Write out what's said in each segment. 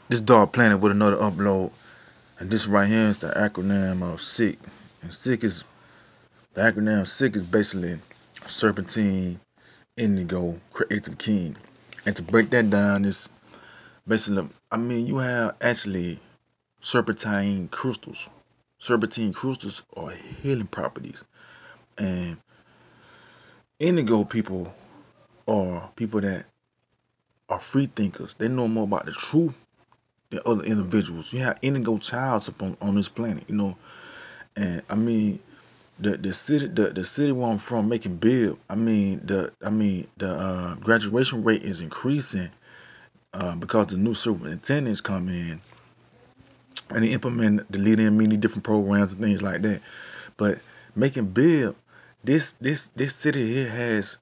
This Dark Planet with another upload, and this right here is the acronym of S.I.C.K. And S.I.C.K is the acronym. S.I.C.K is basically Serpentine, Indigo, Creative King. And to break that down, is basically, I mean, you have actually serpentine crystals. Serpentine crystals are healing properties, and indigo people are people that are free thinkers. They know more about the truth than other individuals. You have indigo childs on this planet, and I mean the city where I'm from making big. The graduation rate is increasing because the new superintendents come in and they implement the leading many different programs and things like that. But making big, this city here has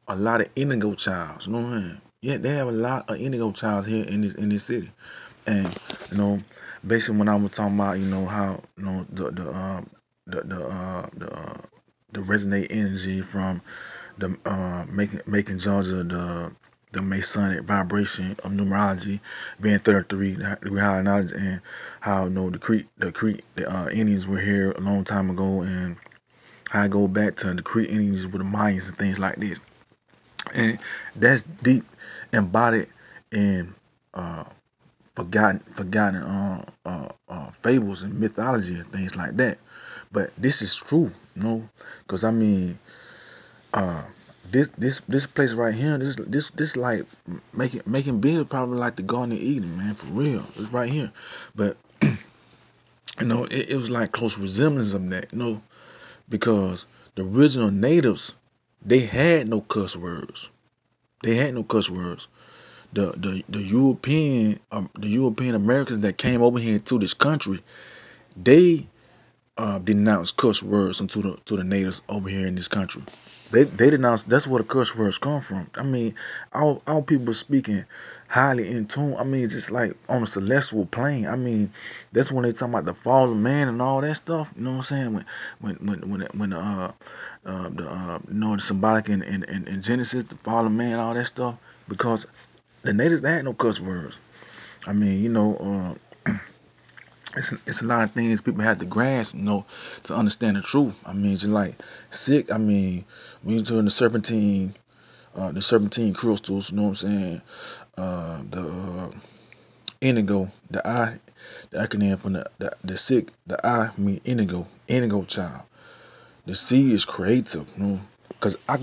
a lot of indigo childs. You know what I mean? Yeah, they have a lot of indigo childs here in this city, and you know, basically when I was talking about how the resonate energy from the making Georgia the Masonic vibration of numerology being 33 degree higher knowledge, and how the Indians were here a long time ago, and how I go back to the Crete Indians with the Mayans and things like this. And that's deep embodied in forgotten fables and mythology and things like that. But this is true, because I mean, this place right here, this like making big, probably like the Garden of Eden, man, for real. It's right here, but it was like close resemblance of that, because the original natives, they had no cuss words. They had no cuss words. The European Americans that came over here to this country, they denounced cuss words to the natives over here in this country. They denounced. That's where the cuss words come from. I mean, our people speaking highly in tune. I mean, just like on a celestial plane. I mean, that's when they talking about the fall of man and all that stuff. You know what I'm saying? When the symbolic in Genesis, the fall of man, all that stuff. Because the natives, they had no cuss words. I mean, it's a lot of things people have to grasp, to understand the truth. I mean, just like sick. I mean, when you're doing the serpentine crystals, you know what I'm saying? The indigo, the acronym from the sick, the I mean indigo child. The C is creative, because I'm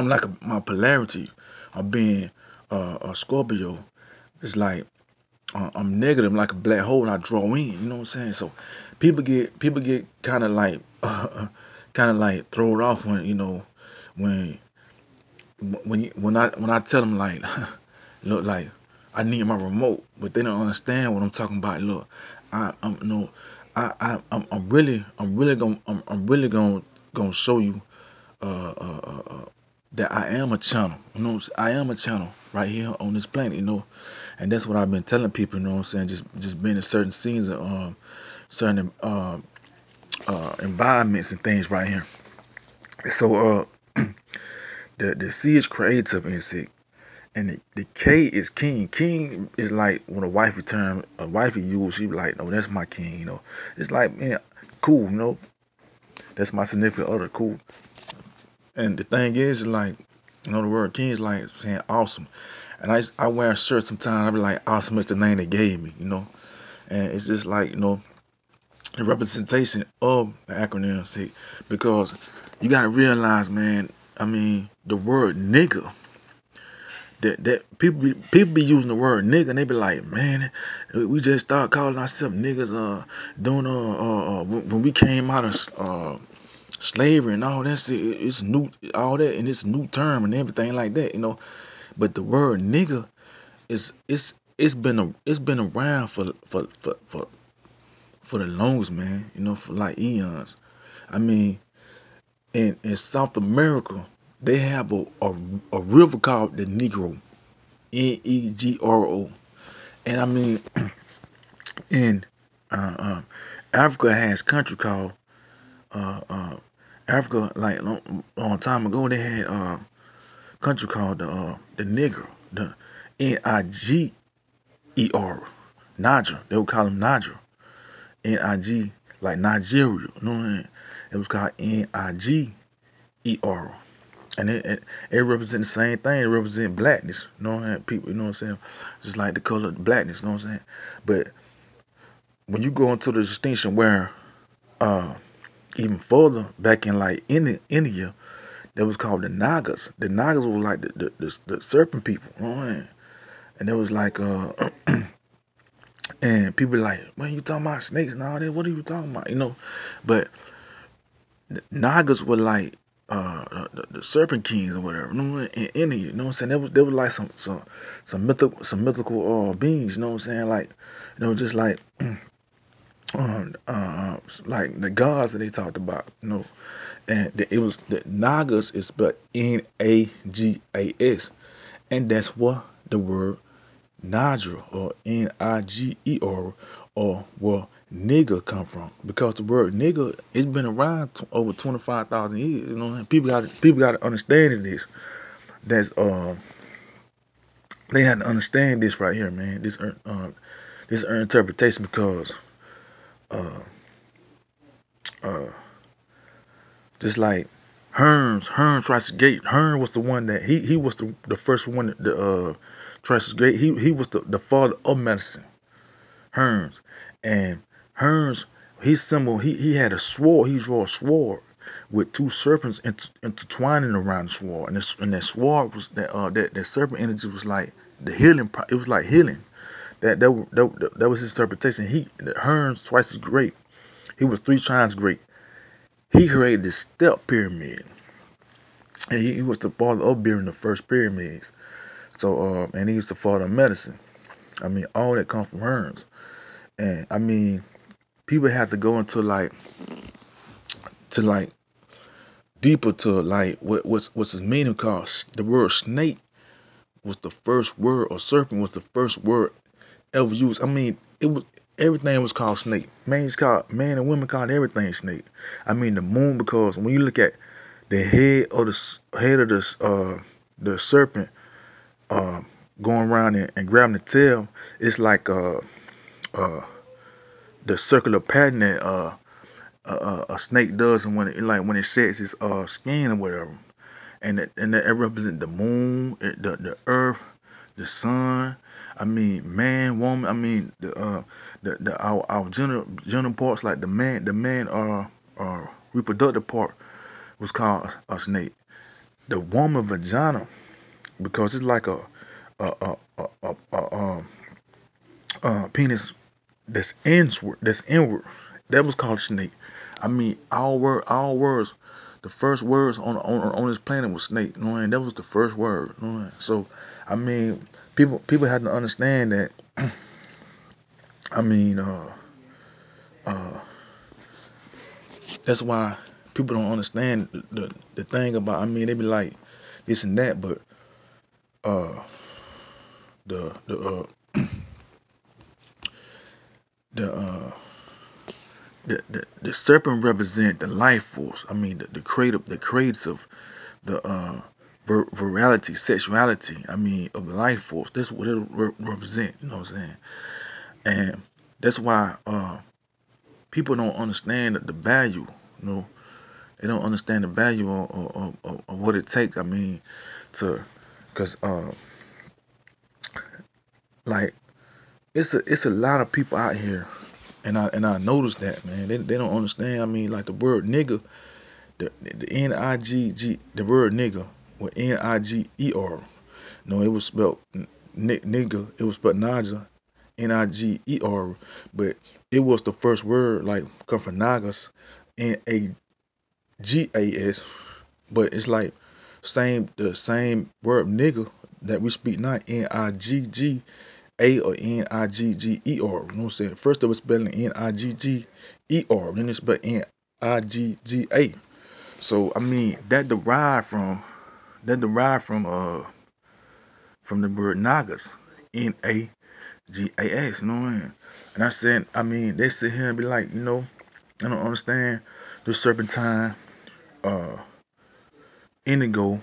like my polarity of being a Scorpio. It's like I'm negative, like a black hole, and I draw in. You know what I'm saying? So people get kind of like thrown off when when I tell them like, look, like I need my remote, but they don't understand what I'm talking about. Look, I'm no, I'm really gonna show you that I am a channel. I am a channel right here on this planet. And that's what I've been telling people. You know what I'm saying? Just being in certain scenes and certain environments and things right here. So the C is creative and sick, and the K is king. King is like when a wifey use, she be like, no, that's my king. It's like, man, cool. That's my significant other, cool. And the thing is, like, the word king is like saying awesome. And I wear a shirt sometimes, I be like, awesome is the name they gave me, And it's just like, the representation of the acronym S.I.C.K, because you got to realize, man, I mean, the word nigga, that people be using the word nigga, and they be like, man, we just start calling ourselves niggas when we came out of slavery and all that. It's new, all that, and it's a new term and everything like that. But the word nigga it's been around for the longest, man. For like eons. I mean, in South America, they have a river called the Negro, Negro, and I mean, in Africa has country called Africa. Like long time ago, they had country called the Negro, Niger. Niger. They would call him Niger. Nig, like Nigeria. You know what I mean? It was called Niger. And it represents the same thing. It represents blackness. You know what I'm saying? People, you know what I'm saying? Just like the color of blackness, you know what I'm saying? But when you go into the distinction where even further back in like India, that was called the Nagas. The Nagas was like the serpent people, you know what I mean? And it was like and people like, man, you talking about snakes and all that? What are you talking about? You know? But the Nagas were like the serpent kings or whatever, you know, in India, you know what I'm saying? There was like some mythical beings, you know what I'm saying? Like, you know, just like like the gods that they talked about, you know. And it was the Nagas is spelled Nagas, and that's what the word Niger or Niger or where nigger come from, because the word nigger it's been around over 25,000 years. You know, people got to understand this. That's they had to understand this right here, man. This interpretation, because just like Hermes tries to gate. Herm was the one that he was the first one that tries to gate. He was the father of medicine. Hermes. And Hermes, his symbol, he had a sword. He drew a sword with two serpents intertwining around the sword. And that sword was that serpent energy was like the healing. It was like healing. That was his interpretation. Hermes twice as great. He was 3 times great. He created the step pyramid. And he was the father of building the first pyramids. So and he was the father of medicine. I mean, all that comes from Hermes. And I mean, people have to go into like deeper to like what's his meaning, because the word snake was the first word, or serpent was the first word ever used. I mean, it was everything was called snake. Man and women called everything snake. I mean the moon, because when you look at the head of the serpent going around and grabbing the tail, it's like the circular pattern that a snake does, and when it sheds its skin or whatever, and that represents the moon, the earth, the sun. I mean, man, woman. I mean, our genital parts, like the man reproductive part was called a snake. The woman vagina, because it's like a penis that's inward. That was called snake. I mean, all words. The first words on this planet was snake. You know what I mean? That was the first word. You know what I mean? So, I mean, people have to understand that. I mean, that's why people don't understand the thing about. I mean, they be like this and that, but the serpent represent the life force. I mean, the creative, the virality, sexuality. I mean, of the life force. That's what it represent. You know what I'm saying? And that's why people don't understand the value. You know, they don't understand the value of what it takes. I mean, because like it's a lot of people out here. And I noticed that, man. They don't understand. I mean, like the word nigga, the N-I-G-G, the word nigga with N-I-G-E-R. No, it was spelled nigga. It was spelled Naja, N-I-G-E-R. But it was the first word, like, come from Nagas, N-A-G-A-S. But it's like the same word nigga that we speak now, N-I-G-G. A or N-I-G-G-E-R. You know what I'm saying? First it was spelling N-I-G-G-E-R. Then it's spelled N-I-G-G-A. So I mean that derived from the word Nagas. N-A-G-A-S. You know what I mean? And I said, I mean, they sit here and be like, you know, I don't understand the Serpentine, Indigo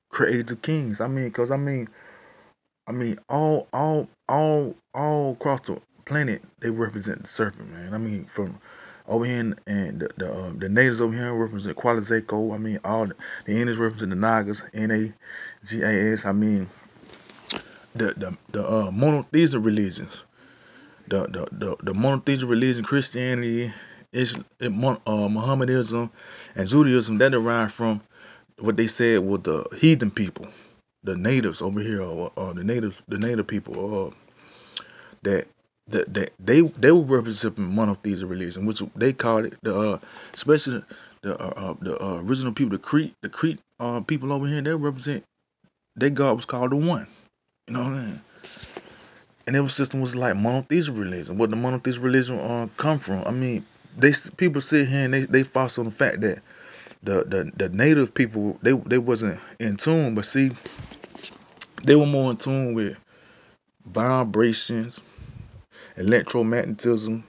created the kings. I mean, because I I mean, all across the planet, they represent the serpent, man. I mean, from over here and the natives over here represent S.I.C.K. I mean, all the Indians represent the Nagas, Nagas. I mean, the monotheistic religions, the monotheistic religion, Christianity, Mohammedanism, and Judaism, that derived from what they said was the heathen people, the natives over here, or the native people, that they were representing monotheistic religion, which they called it especially the original people, the Crete people over here. They represent, their God was called the One. You know what I mean? And their system was like monotheistic religion. What the monotheistic religion come from? I mean, people sit here and they focus on the fact that the native people, they wasn't in tune, but see, they were more in tune with vibrations, electromagnetism.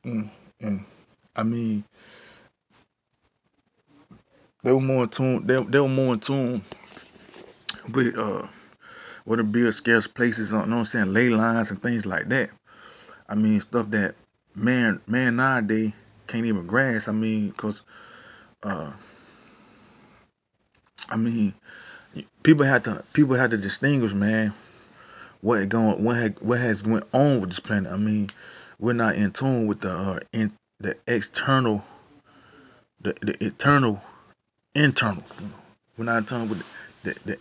I mean, they were more in tune. They were more in tune with what to build scarce places, you know what I'm saying, ley lines and things like that. I mean, stuff that man nowadays can't even grasp. I mean, cause I mean, people have to distinguish, man, what has went on with this planet. I mean, we're not in tune with the external, the eternal, internal. You know? We're not in tune with the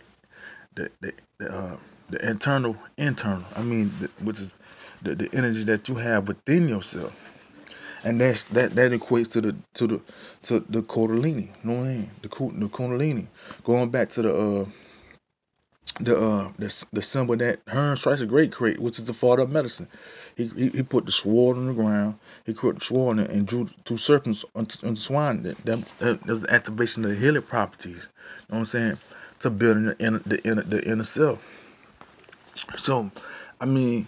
internal. I mean, which is the energy that you have within yourself, and that equates to the Kundalini. You know what I mean? The Kundalini. Going back to the symbol that Hermes Trice the Great created, which is the father of medicine. He put the sword on the ground. He put the sword and drew two serpents entwined. That was the activation of the healing properties. You know what I'm saying? To build the inner self. So, I mean,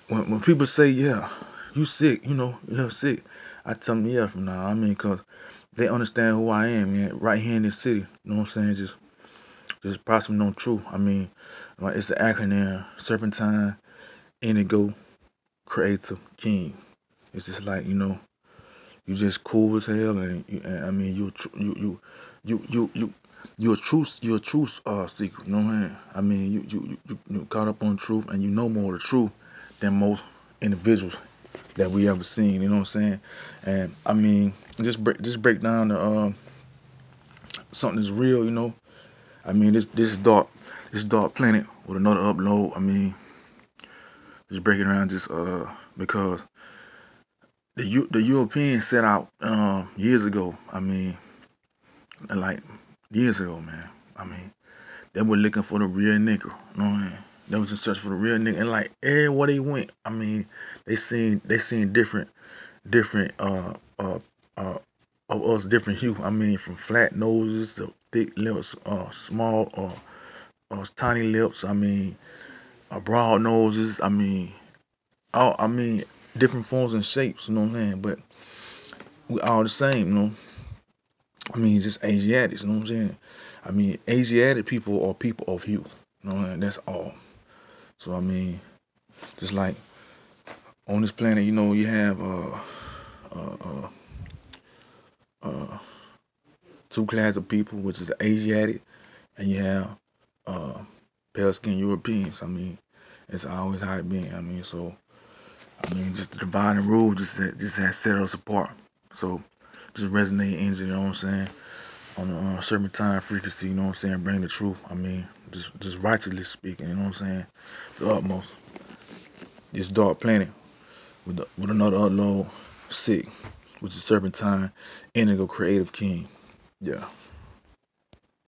when people say, yeah, you sick, you know, you're a little sick, I tell them, yeah, from now. I mean, because they understand who I am, man, right here in this city. You know what I'm saying? Just possibly known truth. I mean, like, it's the acronym Serpentine, Indigo, Creator, King. It's just like, you know, you just cool as hell, and I mean, you're a truth seeker. You know what I mean? I mean, you caught up on truth, and you know more of the truth than most individuals that we ever seen. You know what I'm saying? And I mean, just break down the something that's real. You know, I mean, this dark planet with another upload. I mean, just break it around just because the Europeans set out years ago. I mean, like years ago, man. I mean, they were looking for the real negro. You know what I mean? They was in search for the real nigga, and like everywhere they went, I mean, they seen different of us, different hue. I mean, from flat noses to thick lips, small tiny lips. I mean, broad noses. I mean, different forms and shapes. You know what I'm saying? But we all the same. You know. I mean, just Asiatics. You know what I'm saying? I mean, Asiatic people are people of hue. You know what I'm saying? That's all. So I mean, just like on this planet, you know, you have two classes of people, which is the Asiatic, and you have pale skinned Europeans. I mean, it's always how it been. I mean, so I mean, just the divine rule just has set us apart. So just resonate energy, you know what I'm saying, on the serpentine frequency, you know what I'm saying, bring the truth. I mean, just righteously speaking, you know what I'm saying, to the utmost. This dark planet with another upload, S.I.C.K, which is Serpentine, Indigo, Creative King. Yeah.